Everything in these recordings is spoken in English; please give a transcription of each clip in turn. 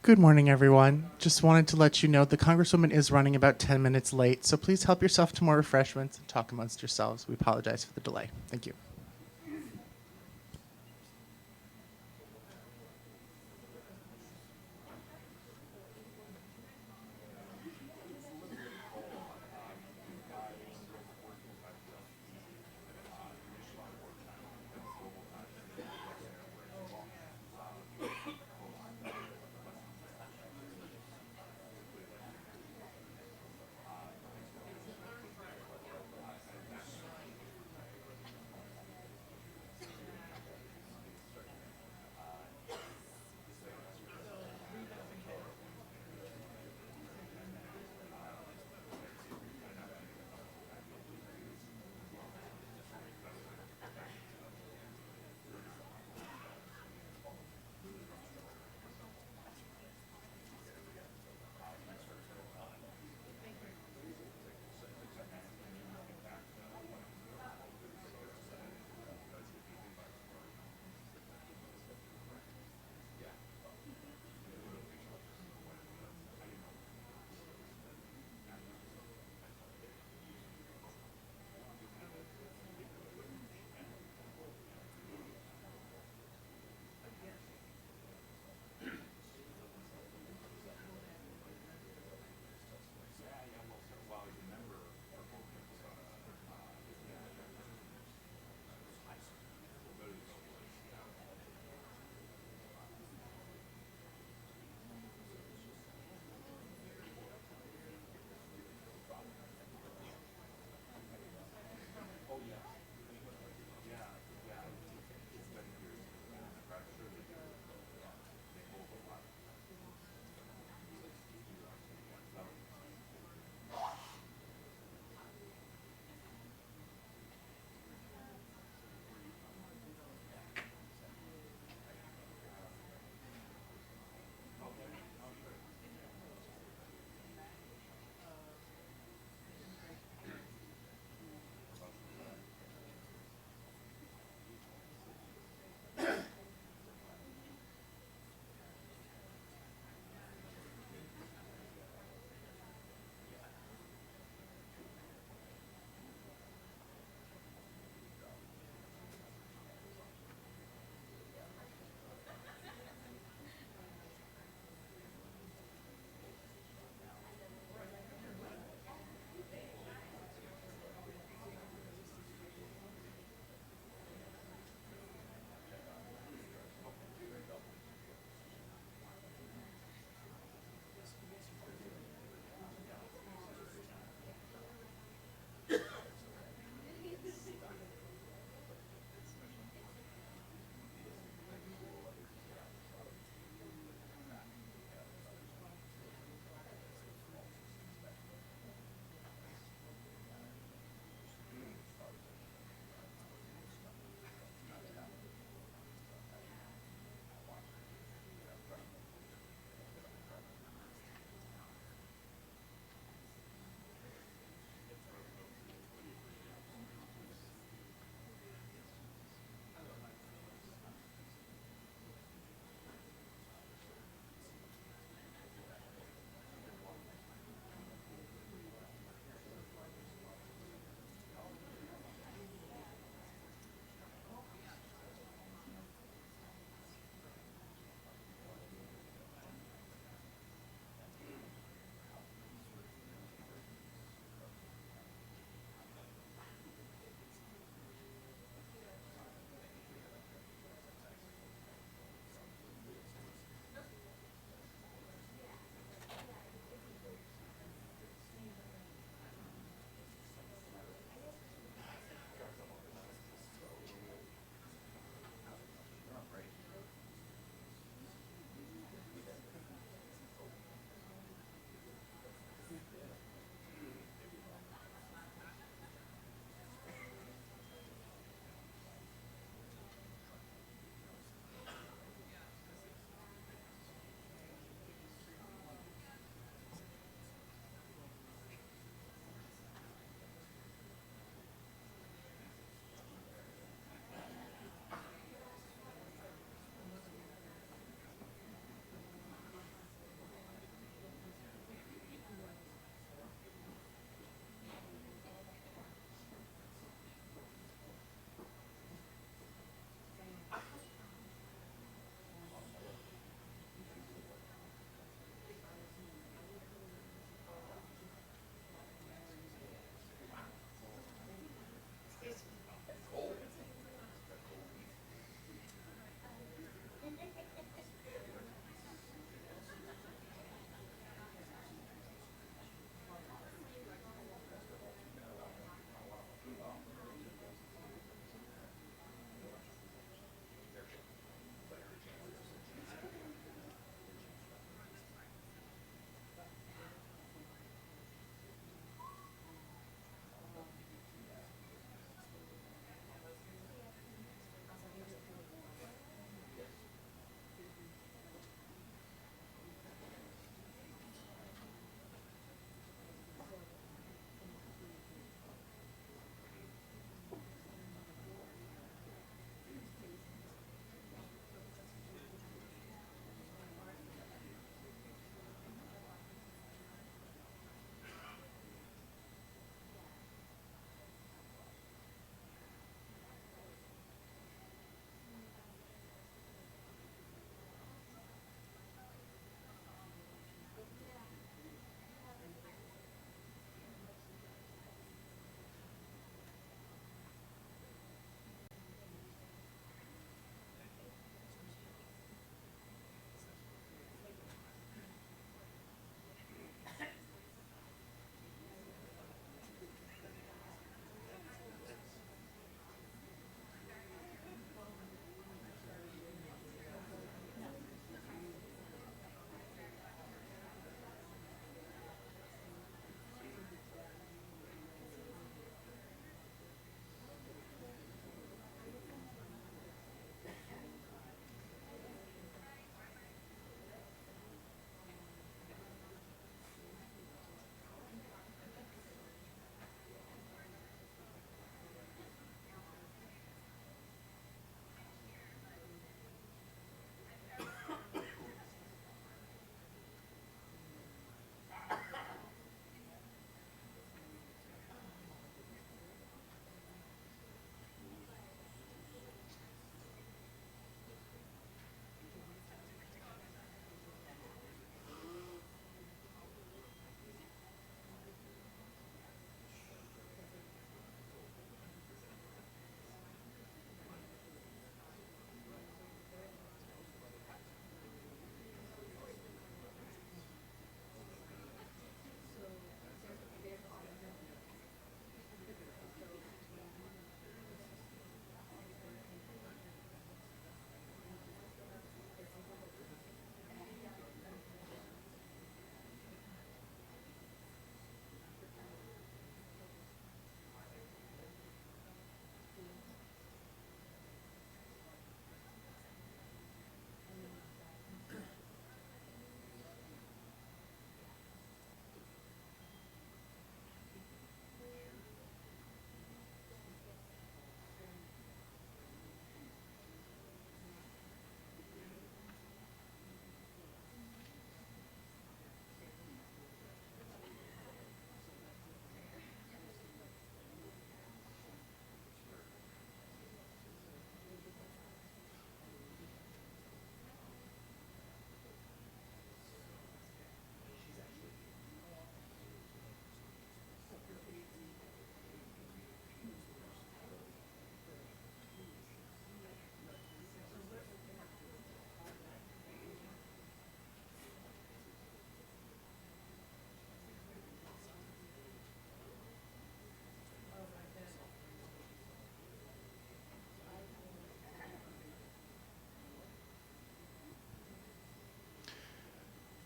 Good morning, everyone. Just wanted to let you know the Congresswoman is running about 10 minutes late, so please help yourself to more refreshments and talk amongst yourselves. We apologize for the delay. Thank you.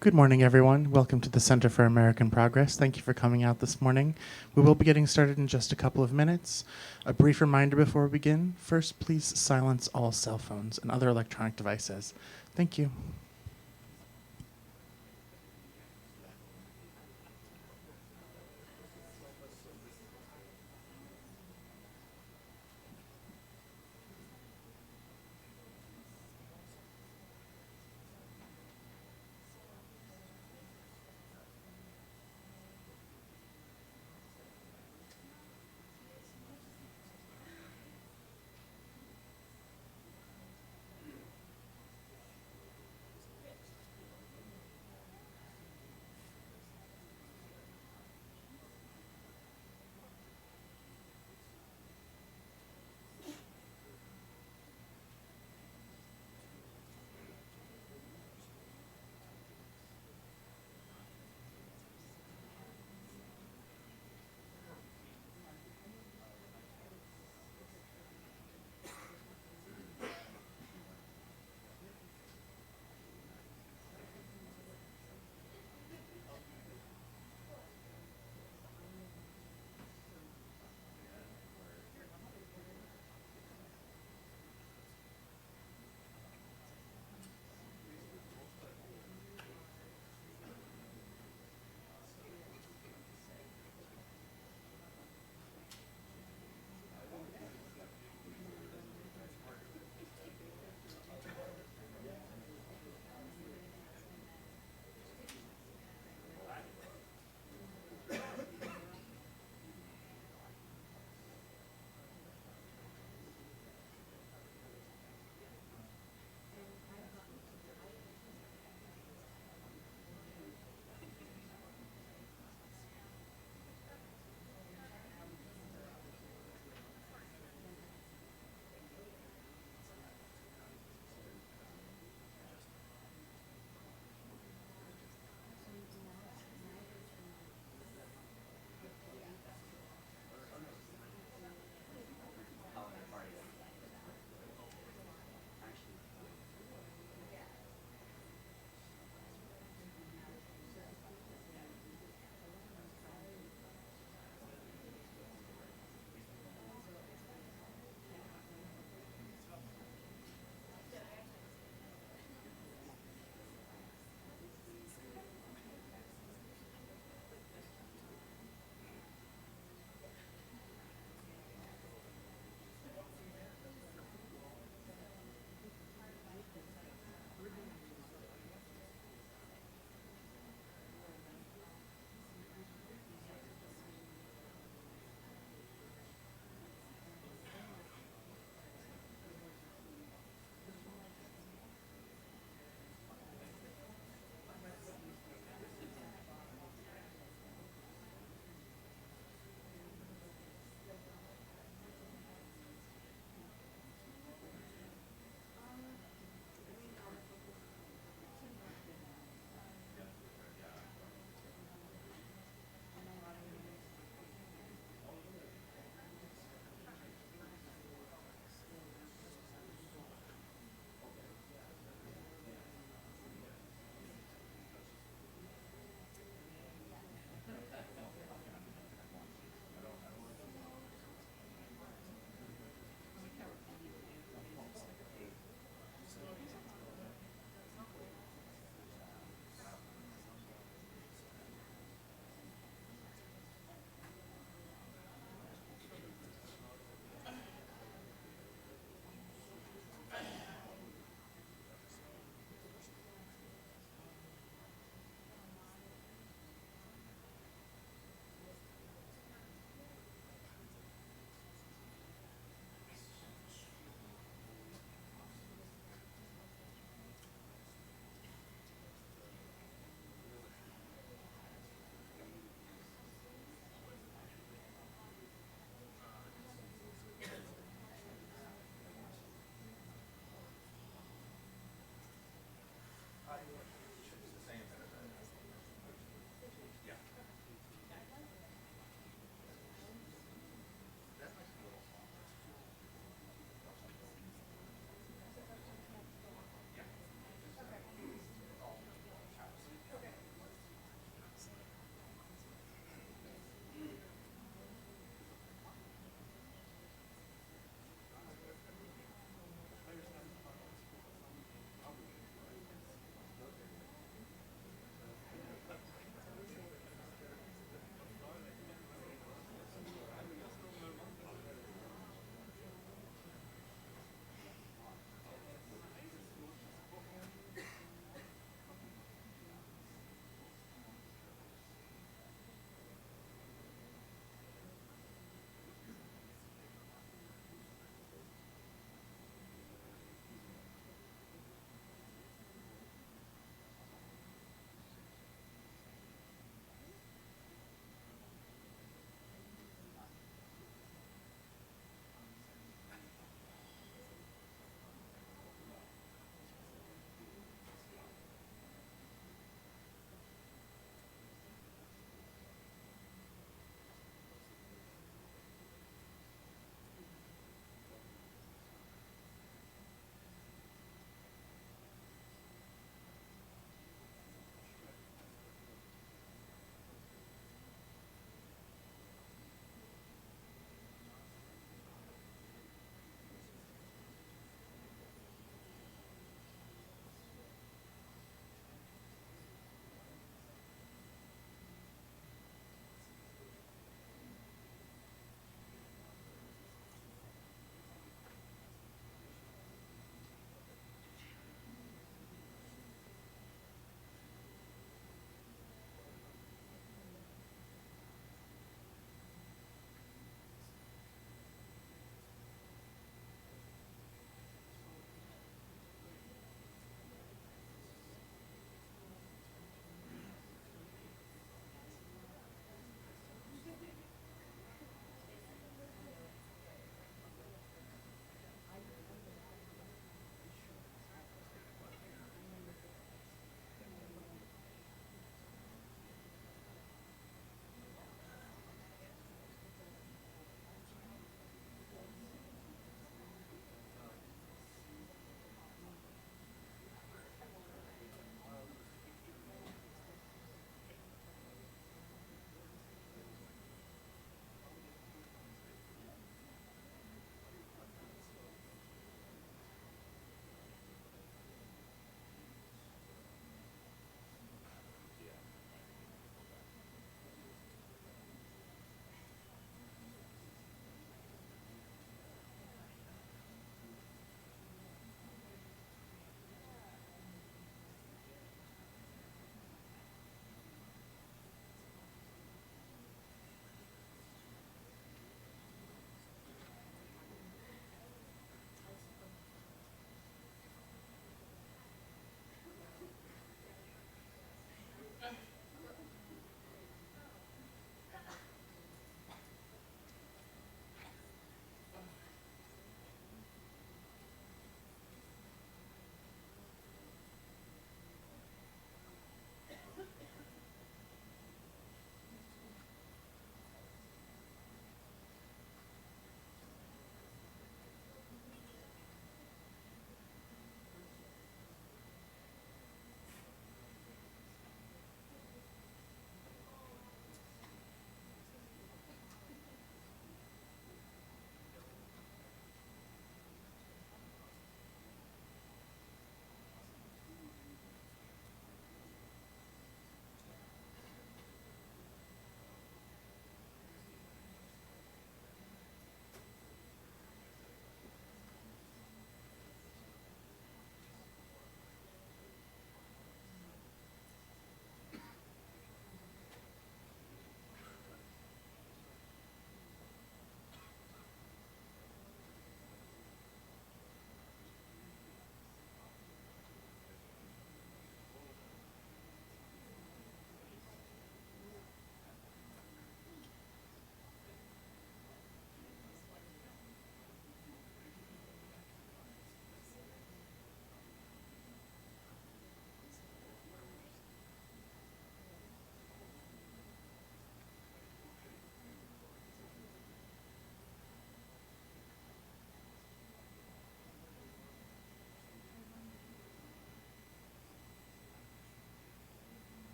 Good morning, everyone. Welcome to the Center for American Progress. Thank you for coming out this morning. We will be getting started in just a couple of minutes. A brief reminder before we begin. First, please silence all cell phones and other electronic devices. Thank you.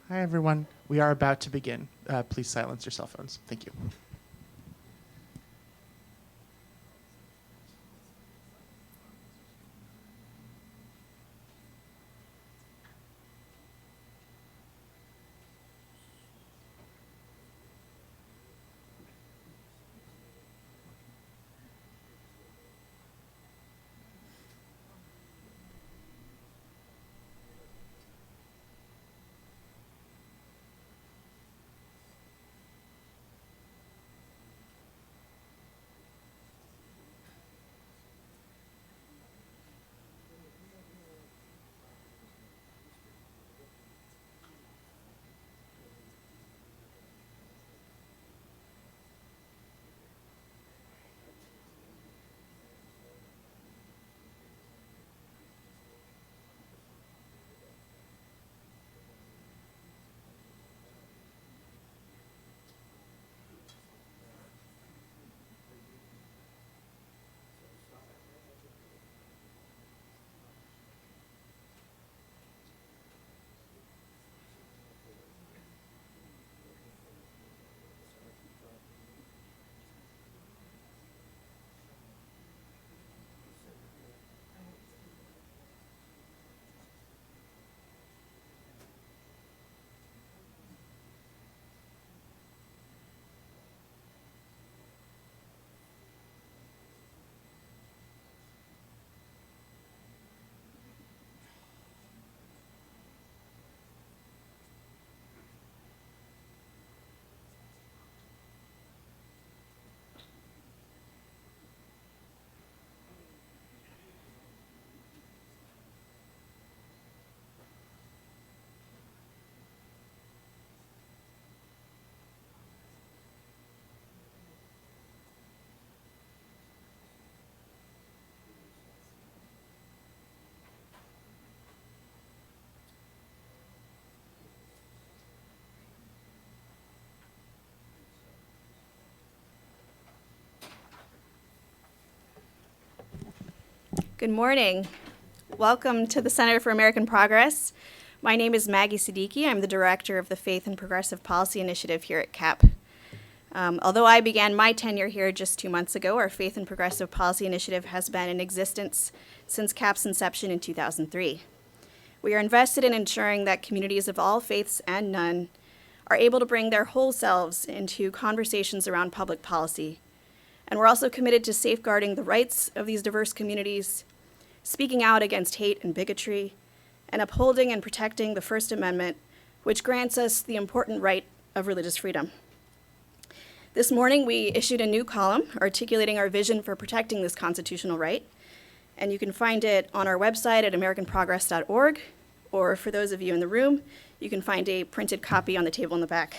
Hi, everyone. We are about to begin. Please silence your cell phones. Thank you. Good morning. Welcome to the Center for American Progress. My name is Maggie Siddiqi. I'm the director of the Faith and Progressive Policy Initiative here at CAP. Although I began my tenure here just 2 months ago, our Faith and Progressive Policy Initiative has been in existence since CAP's inception in 2003. We are invested in ensuring that communities of all faiths and none are able to bring their whole selves into conversations around public policy. And we're also committed to safeguarding the rights of these diverse communities, speaking out against hate and bigotry, and upholding and protecting the First Amendment, which grants us the important right of religious freedom. This morning, we issued a new column articulating our vision for protecting this constitutional right, and you can find it on our website at americanprogress.org, or for those of you in the room, you can find a printed copy on the table in the back.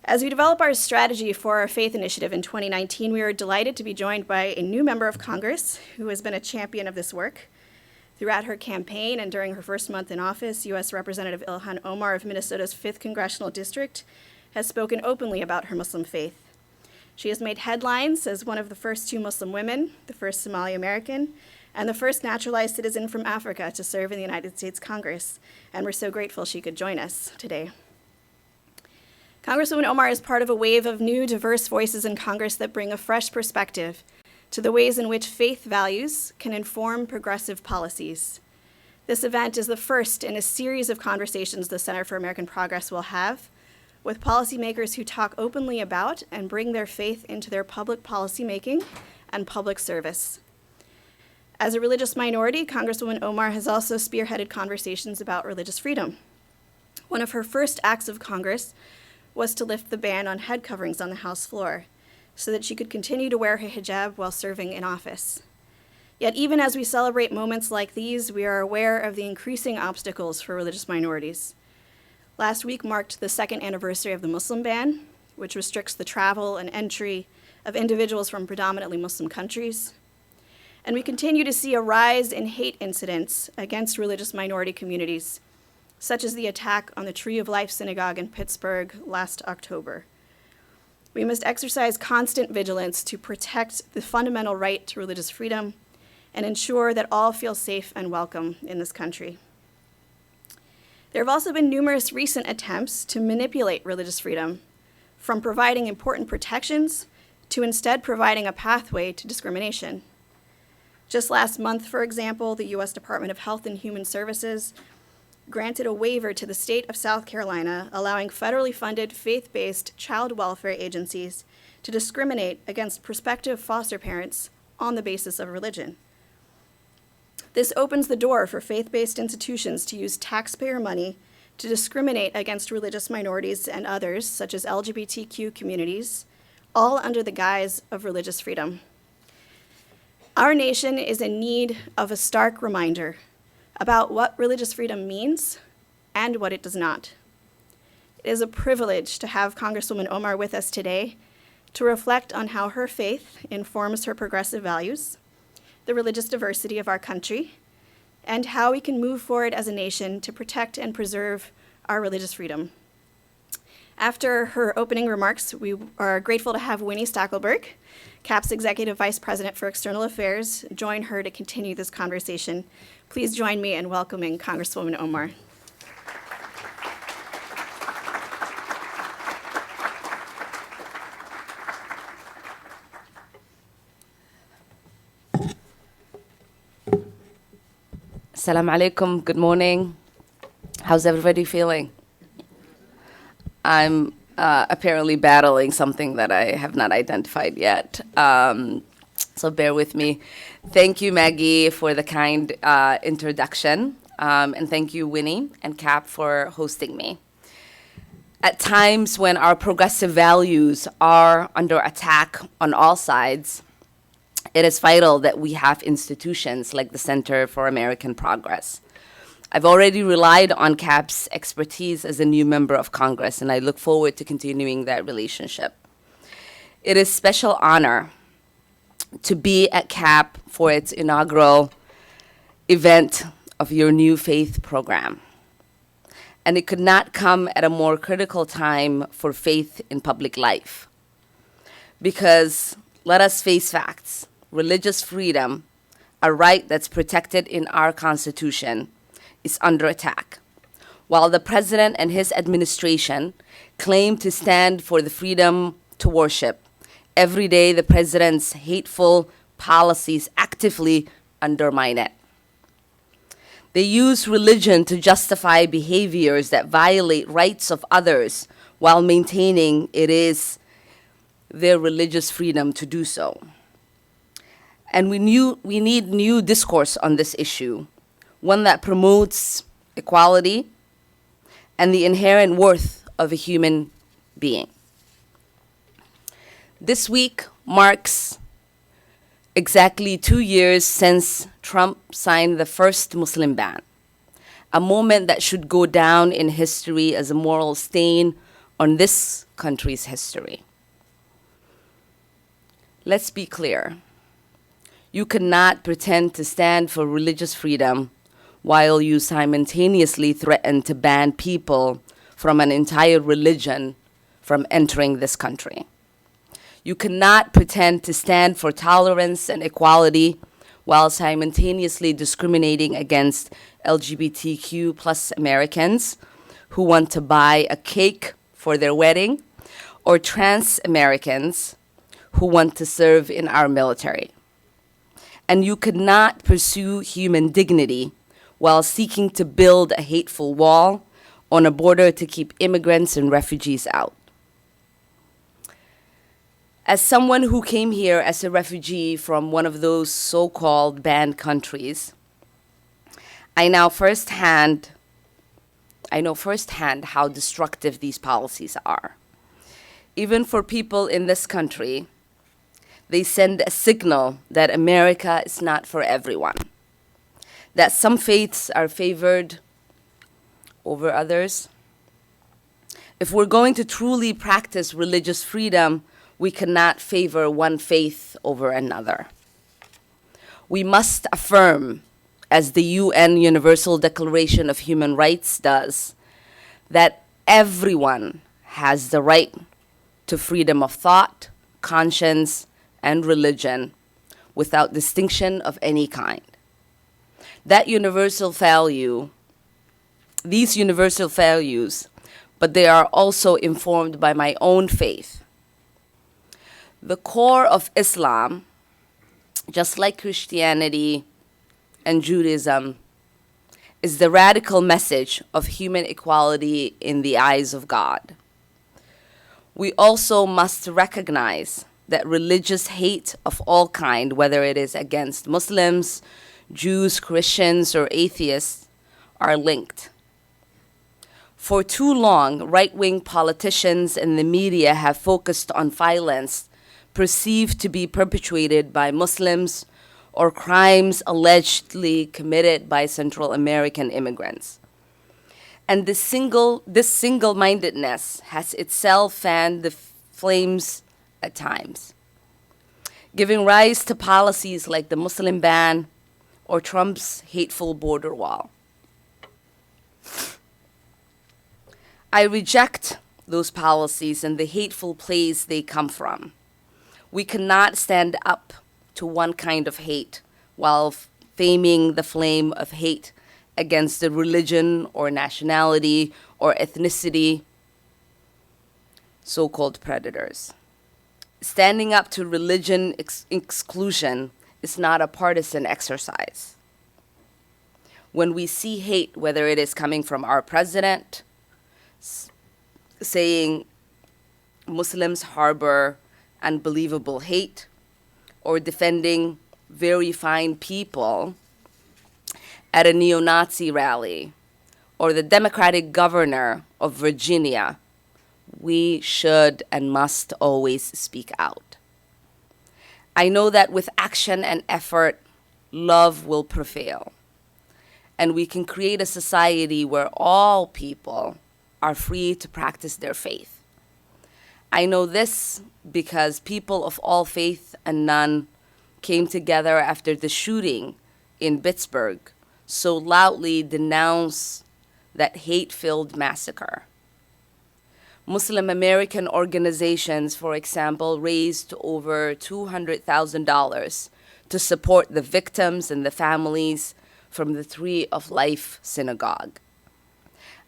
As we develop our strategy for our faith initiative in 2019, we are delighted to be joined by a new member of Congress who has been a champion of this work. Throughout her campaign and during her first month in office, U.S. Representative Ilhan Omar of Minnesota's 5th Congressional District has spoken openly about her Muslim faith. She has made headlines as one of the first 2 Muslim women, the first Somali American, and the first naturalized citizen from Africa to serve in the United States Congress, and we're so grateful she could join us today. Congresswoman Omar is part of a wave of new, diverse voices in Congress that bring a fresh perspective to the ways in which faith values can inform progressive policies. This event is the first in a series of conversations the Center for American Progress will have with policymakers who talk openly about and bring their faith into their public policymaking and public service. As a religious minority, Congresswoman Omar has also spearheaded conversations about religious freedom. One of her first acts of Congress was to lift the ban on head coverings on the House floor so that she could continue to wear her hijab while serving in office. Yet even as we celebrate moments like these, we are aware of the increasing obstacles for religious minorities. Last week marked the 2nd anniversary of the Muslim ban, which restricts the travel and entry of individuals from predominantly Muslim countries. And we continue to see a rise in hate incidents against religious minority communities, such as the attack on the Tree of Life Synagogue in Pittsburgh last October. We must exercise constant vigilance to protect the fundamental right to religious freedom and ensure that all feel safe and welcome in this country. There have also been numerous recent attempts to manipulate religious freedom, from providing important protections to instead providing a pathway to discrimination. Just last month, for example, the U.S. Department of Health and Human Services granted a waiver to the state of South Carolina, allowing federally funded faith-based child welfare agencies to discriminate against prospective foster parents on the basis of religion. This opens the door for faith-based institutions to use taxpayer money to discriminate against religious minorities and others, such as LGBTQ communities, all under the guise of religious freedom. Our nation is in need of a stark reminder about what religious freedom means and what it does not. It is a privilege to have Congresswoman Omar with us today to reflect on how her faith informs her progressive values, the religious diversity of our country, and how we can move forward as a nation to protect and preserve our religious freedom. After her opening remarks, we are grateful to have Winnie Stackelberg, CAP's Executive Vice President for External Affairs, join her to continue this conversation. Please join me in welcoming Congresswoman Omar. Assalamu alaikum, good morning. How's everybody feeling? I'm apparently battling something that I have not identified yet, so bear with me. Thank you, Maggie, for the kind introduction, and thank you, Winnie and CAP, for hosting me. At times when our progressive values are under attack on all sides, it is vital that we have institutions like the Center for American Progress. I've already relied on CAP's expertise as a new member of Congress, and I look forward to continuing that relationship. It is a special honor to be at CAP for its inaugural event of your new faith program. And it could not come at a more critical time for faith in public life. Because let us face facts. Religious freedom, a right that's protected in our Constitution, is under attack. While the president and his administration claim to stand for the freedom to worship, every day the president's hateful policies actively undermine it. They use religion to justify behaviors that violate rights of others while maintaining it is their religious freedom to do so. And we need new discourse on this issue, one that promotes equality and the inherent worth of a human being. This week marks exactly 2 years since Trump signed the first Muslim ban, a moment that should go down in history as a moral stain on this country's history. Let's be clear. You cannot pretend to stand for religious freedom while you simultaneously threaten to ban people from an entire religion from entering this country. You cannot pretend to stand for tolerance and equality while simultaneously discriminating against LGBTQ plus Americans who want to buy a cake for their wedding, or trans Americans who want to serve in our military. And you could not pursue human dignity while seeking to build a hateful wall on a border to keep immigrants and refugees out. As someone who came here as a refugee from one of those so-called banned countries, I know firsthand how destructive these policies are. Even for people in this country, they send a signal that America is not for everyone, that some faiths are favored over others. If we're going to truly practice religious freedom, we cannot favor one faith over another. We must affirm, as the UN Universal Declaration of Human Rights does, that everyone has the right to freedom of thought, conscience, and religion without distinction of any kind. That universal value these universal values, but they are also informed by my own faith. The core of Islam, just like Christianity and Judaism, is the radical message of human equality in the eyes of God. We also must recognize that religious hate of all kind, whether it is against Muslims, Jews, Christians, or atheists, are linked. For too long, right-wing politicians and the media have focused on violence perceived to be perpetrated by Muslims or crimes allegedly committed by Central American immigrants. And this single-mindedness has itself fanned the flames at times, giving rise to policies like the Muslim ban or Trump's hateful border wall. I reject those policies and the hateful place they come from. We cannot stand up to one kind of hate while faming the flame of hate against the religion or nationality or ethnicity, so-called predators. Standing up to religion exclusion is not a partisan exercise. When we see hate, whether it is coming from our president, saying Muslims harbor unbelievable hate, or defending very fine people at a neo-Nazi rally, or the Democratic governor of Virginia, we should and must always speak out. I know that with action and effort, love will prevail, and we can create a society where all people are free to practice their faith. I know this because people of all faith and none came together after the shooting in Pittsburgh, so loudly denounced that hate-filled massacre. Muslim American organizations, for example, raised over $200,000 to support the victims and the families from the Tree of Life synagogue.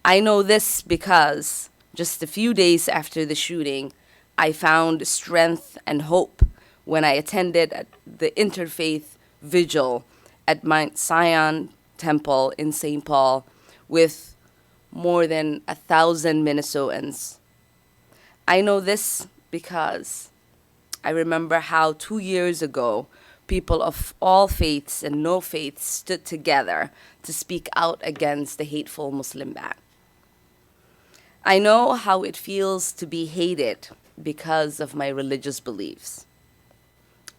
I know this because just a few days after the shooting, I found strength and hope when I attended the interfaith vigil at Mount Zion Temple in St. Paul with more than 1,000 Minnesotans. I know this because I remember how 2 years ago, people of all faiths and no faiths stood together to speak out against the hateful Muslim ban. I know how it feels to be hated because of my religious beliefs.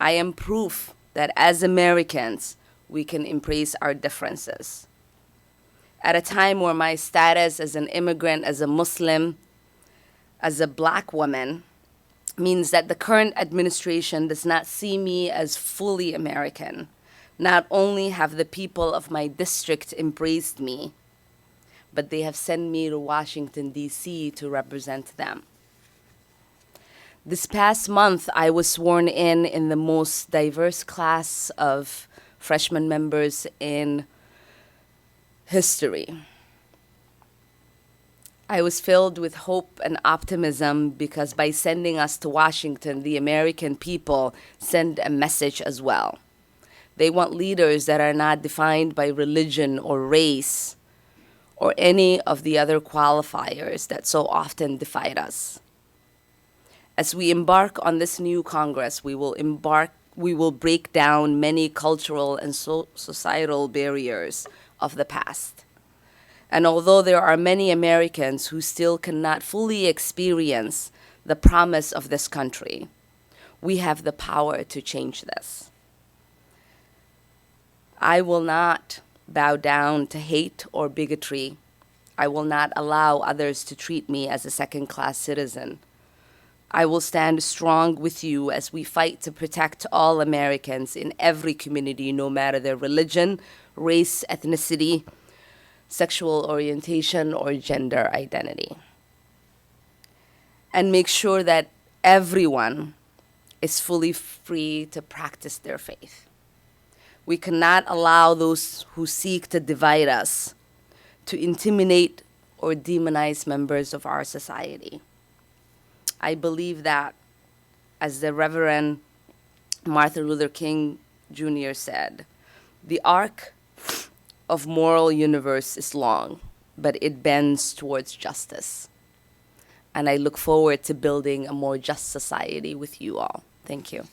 I am proof that as Americans, we can embrace our differences. At a time where my status as an immigrant, as a Muslim, as a Black woman, means that the current administration does not see me as fully American. Not only have the people of my district embraced me, but they have sent me to Washington, D.C. to represent them. This past month, I was sworn in the most diverse class of freshman members in history. I was filled with hope and optimism because by sending us to Washington, the American people send a message as well. They want leaders that are not defined by religion or race or any of the other qualifiers that so often divide us. As we embark on this new Congress, we will break down many cultural and societal barriers of the past. And although there are many Americans who still cannot fully experience the promise of this country, we have the power to change this. I will not bow down to hate or bigotry. I will not allow others to treat me as a second-class citizen. I will stand strong with you as we fight to protect all Americans in every community, no matter their religion, race, ethnicity, sexual orientation, or gender identity. And make sure that everyone is fully free to practice their faith. We cannot allow those who seek to divide us to intimidate or demonize members of our society. I believe that, as the Reverend Martin Luther King Jr. said, the arc of moral universe is long, but it bends towards justice. And I look forward to building a more just society with you all. Thank you.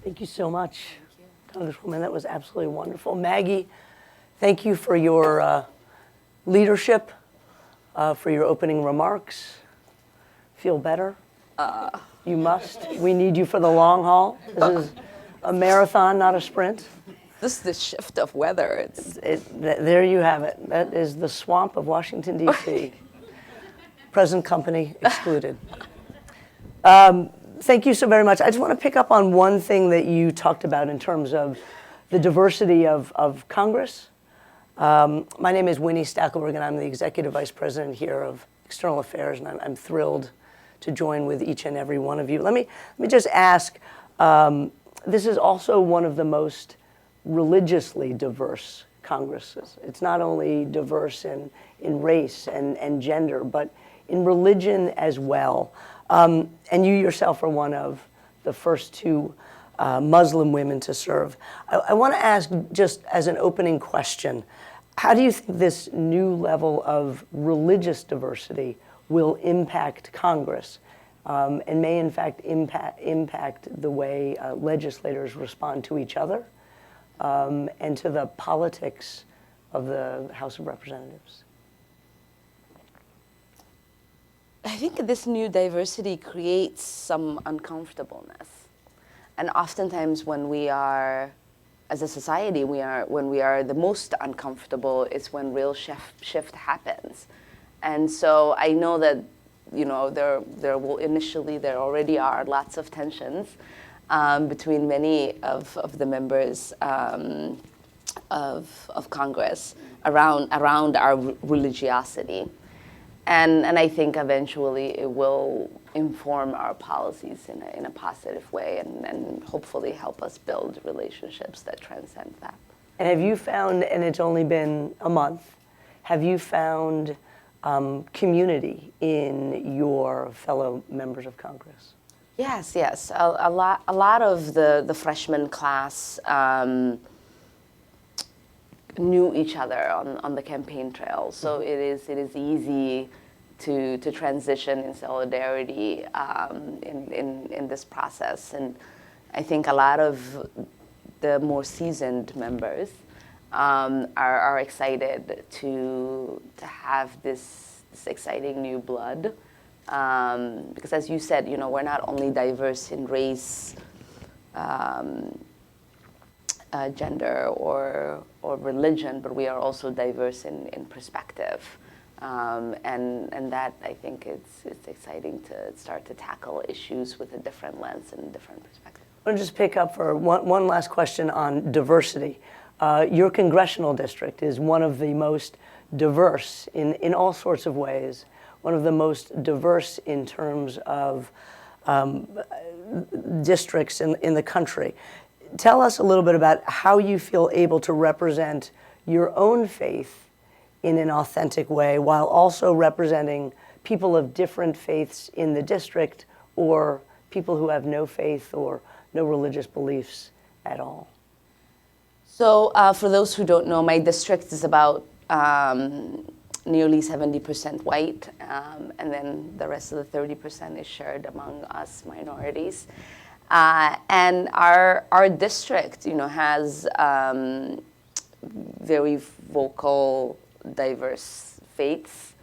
Thank you so much, Congresswoman. That was absolutely wonderful. Maggie, thank you for your leadership, for your opening remarks. Feel better? You must. We need you for the long haul. This is a marathon, not a sprint. This is the shift of weather. There you have it. That is the swamp of Washington, D.C. Present company excluded. Thank you so very much. I just want to pick up on one thing that you talked about in terms of the diversity of Congress. My name is Winnie Stackelberg, and I'm the Executive Vice President here of External Affairs, and I'm thrilled to join with each and every one of you. Let me just ask, this is also one of the most religiously diverse Congresses. It's not only diverse in race and gender, but in religion as well. And you yourself are one of the first two Muslim women to serve. I want to ask, just as an opening question, how do you think this new level of religious diversity will impact Congress and may in fact impact the way legislators respond to each other and to the politics of the House of Representatives? I think this new diversity creates some uncomfortableness. And oftentimes when we are, as a society, when we are the most uncomfortable is when real shift happens. And so I know that, there already are lots of tensions between many of the members of Congress around our religiosity. And I think eventually it will inform our policies in a positive way and hopefully help us build relationships that transcend that. And have you found, and it's only been a month, have you found community in your fellow members of Congress? Yes. A lot of the freshman class knew each other on the campaign trail, so it is easy to transition in solidarity in this process. And I think a lot of the more seasoned members are excited to have this exciting new blood. Because as you said, we're not only diverse in race, gender or religion, but we are also diverse in perspective. And that, I think, it's exciting to start to tackle issues with a different lens and a different perspective. I want to just pick up for one last question on diversity. Your congressional district is one of the most diverse in all sorts of ways, one of the most diverse in terms of districts in the country. Tell us a little bit about how you feel able to represent your own faith in an authentic way while also representing people of different faiths in the district or people who have no faith or no religious beliefs at all. So for those who don't know, my district is about nearly 70% white, and then the rest of the 30% is shared among us minorities. And our district, has very vocal, diverse faiths,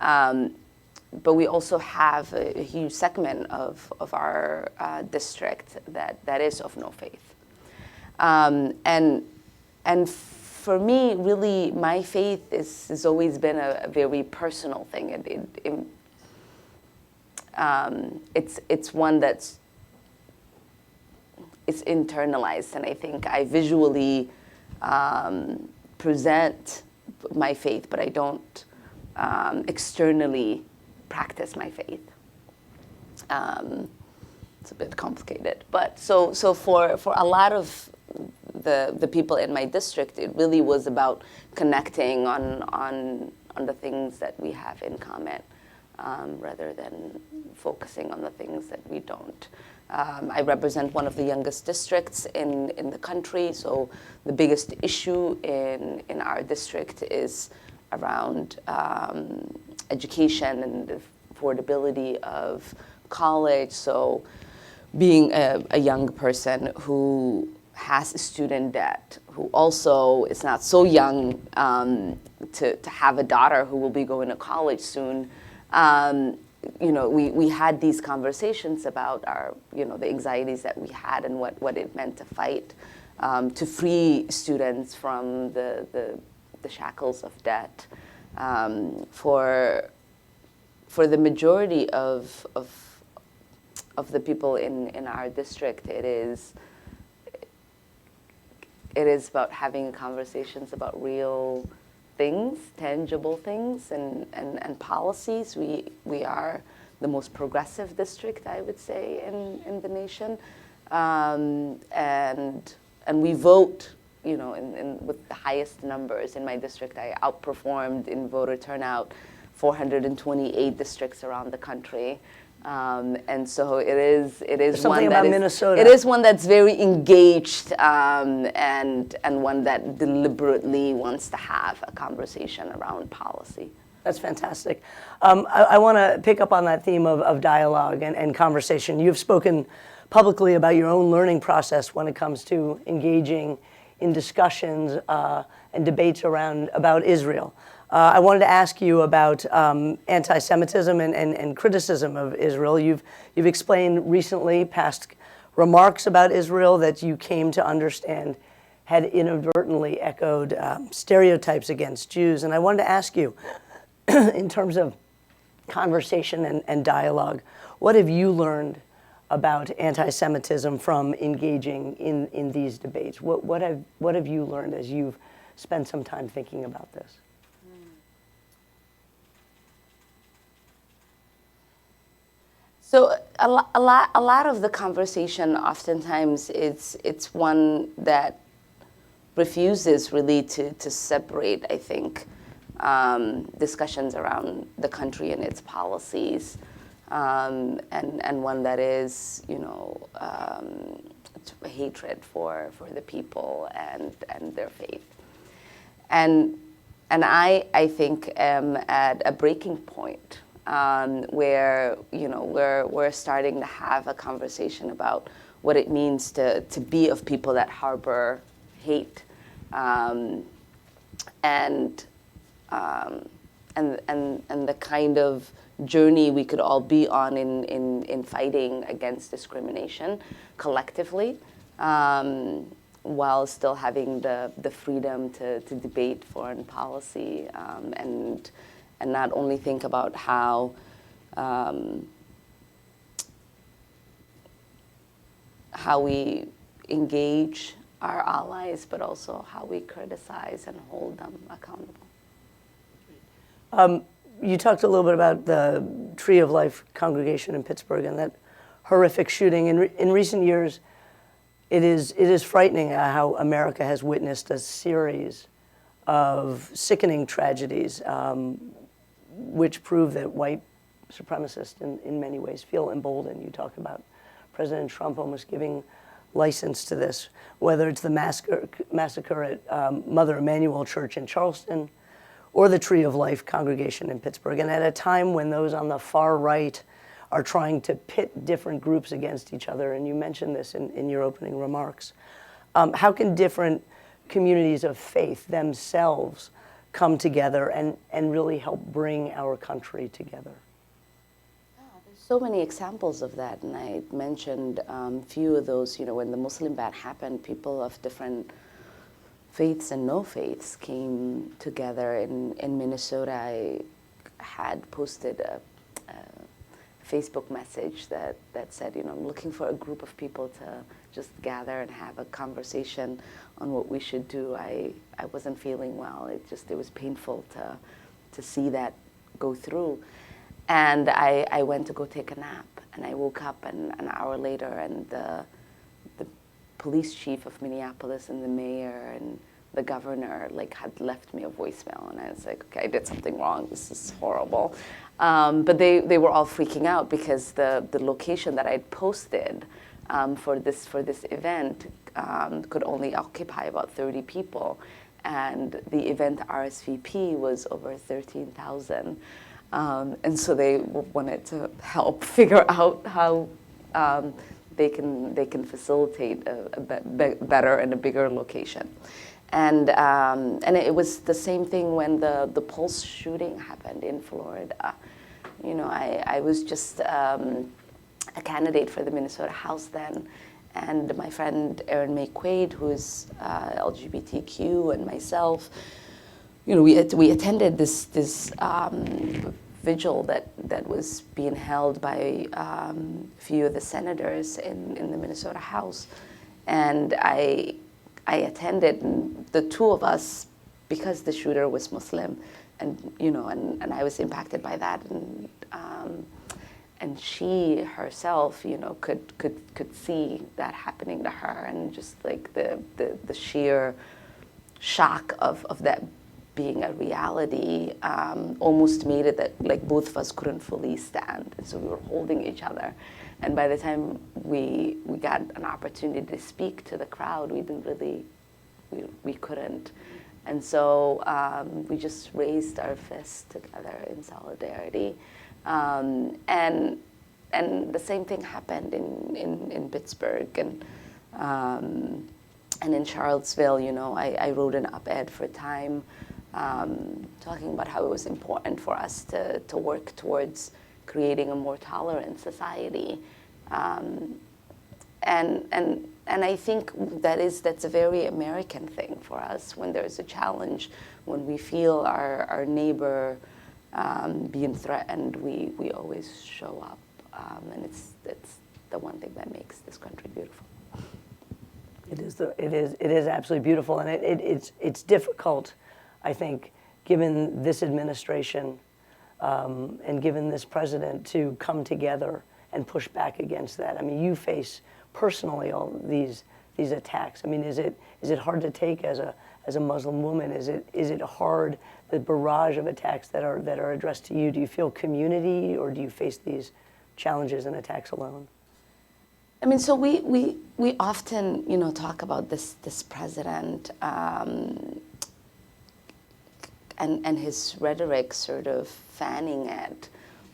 but we also have a huge segment of our district that is of no faith. And for me, really, my faith has always been a very personal thing. It's one that's it's internalized, and I think I visually present my faith, but I don't externally practice my faith. It's a bit complicated, but so for a lot of the people in my district, it really was about connecting on the things that we have in common, rather than focusing on the things that we don't. I represent one of the youngest districts in the country, so the biggest issue in our district is around education and the affordability of college. So being a young person who has student debt, who also is not so young to have a daughter who will be going to college soon, we had these conversations about our, the anxieties that we had and what it meant to fight to free students from the shackles of debt. For the majority of the people in our district, it is about having conversations about real things, tangible things, and policies. We are the most progressive district, I would say, in the nation, and we vote, with the highest numbers in my district. I outperformed in voter turnout 428 districts around the country. And so it is something one about that Minnesota. It is one that's very engaged, and one that deliberately wants to have a conversation around policy. That's fantastic. I want to pick up on that theme of dialogue and conversation. You've spoken publicly about your own learning process when it comes to engaging in discussions and debates about Israel. I wanted to ask you about anti-Semitism and criticism of Israel. You've explained recently past remarks about Israel that you came to understand had inadvertently echoed stereotypes against Jews. And I wanted to ask you, in terms of conversation and dialogue, what have you learned about anti-Semitism from engaging in these debates? What have you learned as you've spent some time thinking about this? So a lot of the conversation oftentimes it's one that refuses really to separate, I think, discussions around the country and its policies, and one that is, hatred for the people and their faith. And I think am at a breaking point, where we're starting to have a conversation about what it means to be of people that harbor hate, and the kind of journey we could all be on in fighting against discrimination collectively, while still having the freedom to debate foreign policy, and not only think about how we engage our allies, but also how we criticize and hold them accountable. You talked a little bit about the Tree of Life congregation in Pittsburgh and that horrific shooting. In recent years, it is frightening how America has witnessed a series of sickening tragedies, which prove that white supremacists in many ways feel emboldened. You talk about President Trump almost giving license to this, whether it's the massacre at Mother Emanuel Church in Charleston or the Tree of Life congregation in Pittsburgh. And at a time when those on the far right are trying to pit different groups against each other, and you mentioned this in your opening remarks, how can different communities of faith themselves come together and really help bring our country together? There's so many examples of that, and I mentioned a few of those. When the Muslim ban happened, people of different faiths and no faiths came together. In Minnesota, I had posted a Facebook message that said, I'm looking for a group of people just gather and have a conversation on what we should do. I wasn't feeling well. It was painful to see that go through. And I went to go take a nap, and I woke up an hour later, and the police chief of Minneapolis and the mayor and the governor had left me a voicemail, and I was like, okay, I did something wrong. This is horrible. But they were all freaking out because the location that I'd posted for this event could only occupy about 30 people, and the event RSVP was over 13,000. And so they wanted to help figure out how they can facilitate a better and a bigger location. And it was the same thing when the Pulse shooting happened in Florida. I was just a candidate for the Minnesota House then, and my friend Erin May Quaid, who is LGBTQ, and myself, we attended this vigil that was being held by a few of the senators in the Minnesota House, and I attended, and the two of us, because the shooter was Muslim, and I was impacted by that, and she herself, could see that happening to her, and just the sheer shock of that being a reality almost made it that both of us couldn't fully stand, and so we were holding each other. And by the time we got an opportunity to speak to the crowd, we couldn't. And so we just raised our fists together in solidarity. And the same thing happened in Pittsburgh and in Charlottesville. I wrote an op-ed for Time talking about how it was important for us to work towards creating a more tolerant society. And I think that's a very American thing for us. When there's a challenge, when we feel our neighbor being threatened, we always show up. And it's the one thing that makes this country beautiful. It is absolutely beautiful, and it's difficult, I think, given this administration and given this president, to come together and push back against that. I mean, you face personally all these attacks. I mean, is it hard to take as a Muslim woman? Is it hard, the barrage of attacks that are addressed to you? Do you feel community, or do you face these challenges and attacks alone? I mean, so we often talk about this president and his rhetoric sort of fanning it,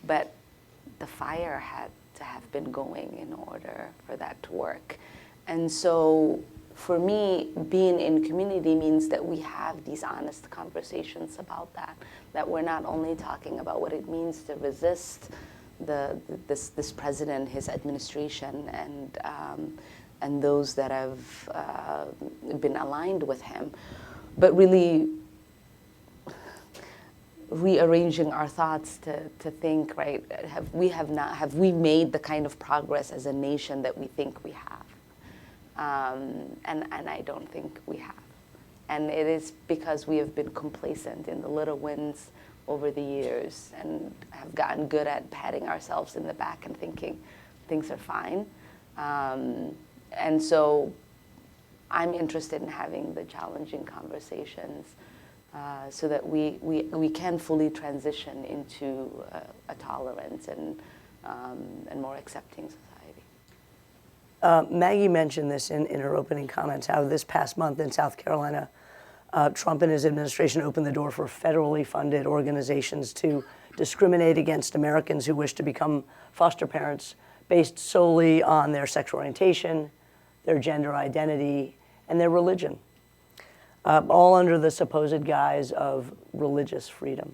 but the fire had to have been going in order for that to work. And so for me, being in community means that we have these honest conversations about that we're not only talking about what it means to resist this president, his administration, and those that have been aligned with him, but really rearranging our thoughts to think, right, have we made the kind of progress as a nation that we think we have? And I don't think we have. And it is because we have been complacent in the little wins over the years and have gotten good at patting ourselves in the back and thinking things are fine. And so I'm interested in having the challenging conversations so that we can fully transition into a tolerant and more accepting society. Maggie mentioned this in her opening comments, how this past month in South Carolina, Trump and his administration opened the door for federally funded organizations to discriminate against Americans who wish to become foster parents based solely on their sexual orientation, their gender identity, and their religion, all under the supposed guise of religious freedom.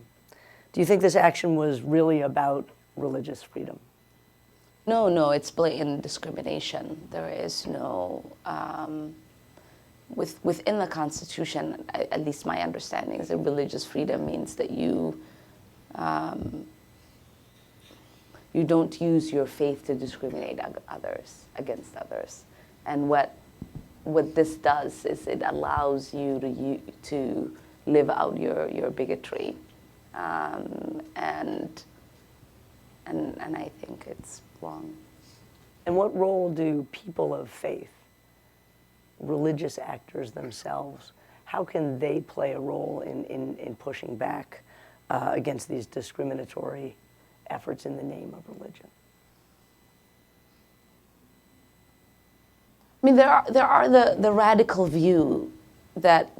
Do you think this action was really about religious freedom? No, it's blatant discrimination. There is no, within the Constitution, at least my understanding is that religious freedom means that you don't use your faith to discriminate against others. And what this does is it allows you to live out your bigotry, and I think it's wrong. And what role do people of faith, religious actors themselves, how can they play a role in pushing back against these discriminatory efforts in the name of religion? I mean, there are the radical view that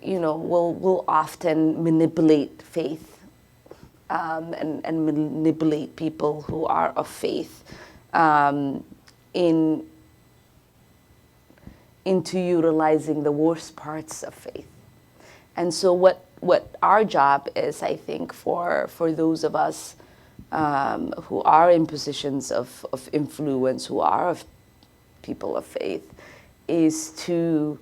will often manipulate faith, and manipulate people who are of faith into utilizing the worst parts of faith. And so what our job is, I think, for those of us who are in positions of influence, who are of people of faith, is to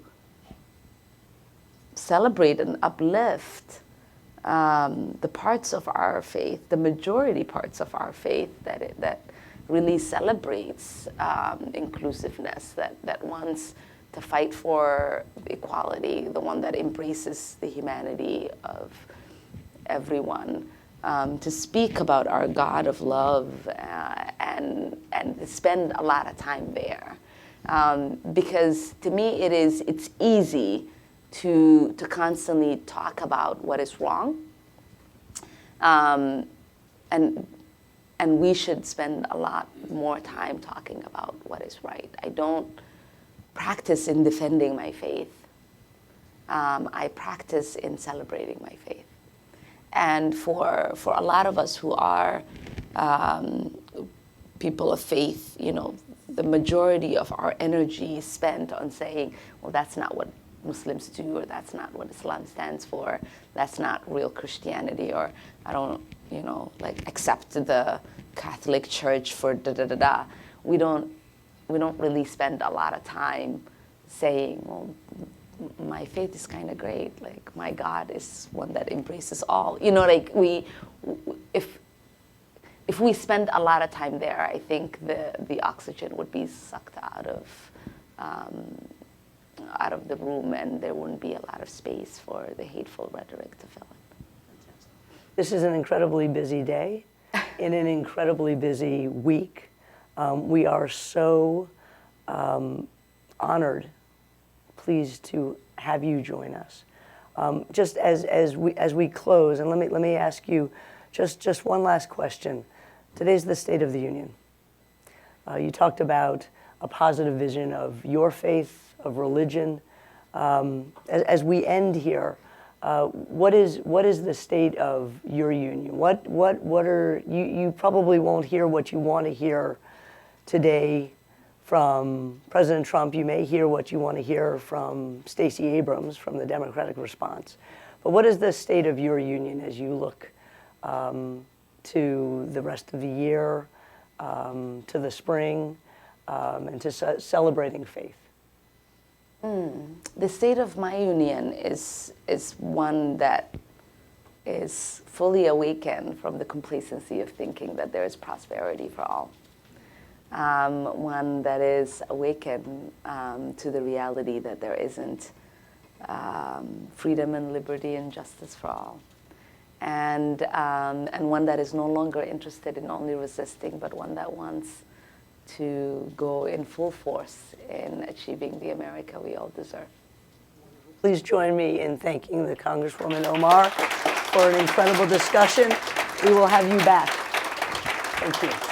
celebrate and uplift the parts of our faith, the majority parts of our faith that really celebrates inclusiveness, that wants to fight for equality, the one that embraces the humanity of everyone, to speak about our God of love, and spend a lot of time there. Because to me it's easy to constantly talk about what is wrong, and we should spend a lot more time talking about what is right. I don't practice in defending my faith. I practice in celebrating my faith. And for a lot of us who are people of faith, the majority of our energy is spent on saying, well, that's not what Muslims do, or that's not what Islam stands for, that's not real Christianity, or I don't, accept the Catholic Church for da-da-da-da. We don't really spend a lot of time saying, well, my faith is kind of great. Like, my God is one that embraces all. If we spend a lot of time there, I think the oxygen would be sucked out of the room, and there wouldn't be a lot of space for the hateful rhetoric to fill it. This is an incredibly busy day in an incredibly busy week. We are so honored, pleased to have you join us. Just as we close, and let me ask you just one last question. Today's the State of the Union. You talked about a positive vision of your faith, of religion. As we end here, what is the state of your union? What are you probably won't hear what you want to hear today from President Trump. You may hear what you want to hear from Stacey Abrams from the Democratic response. But what is the state of your union as you look to the rest of the year, to the spring, and to celebrating faith? The state of my union is one that is fully awakened from the complacency of thinking that there is prosperity for all. One that is awakened to the reality that there isn't freedom and liberty and justice for all. And one that is no longer interested in only resisting, but one that wants to go in full force in achieving the America we all deserve. Please join me in thanking the Congresswoman Omar for an incredible discussion. We will have you back. Thank you.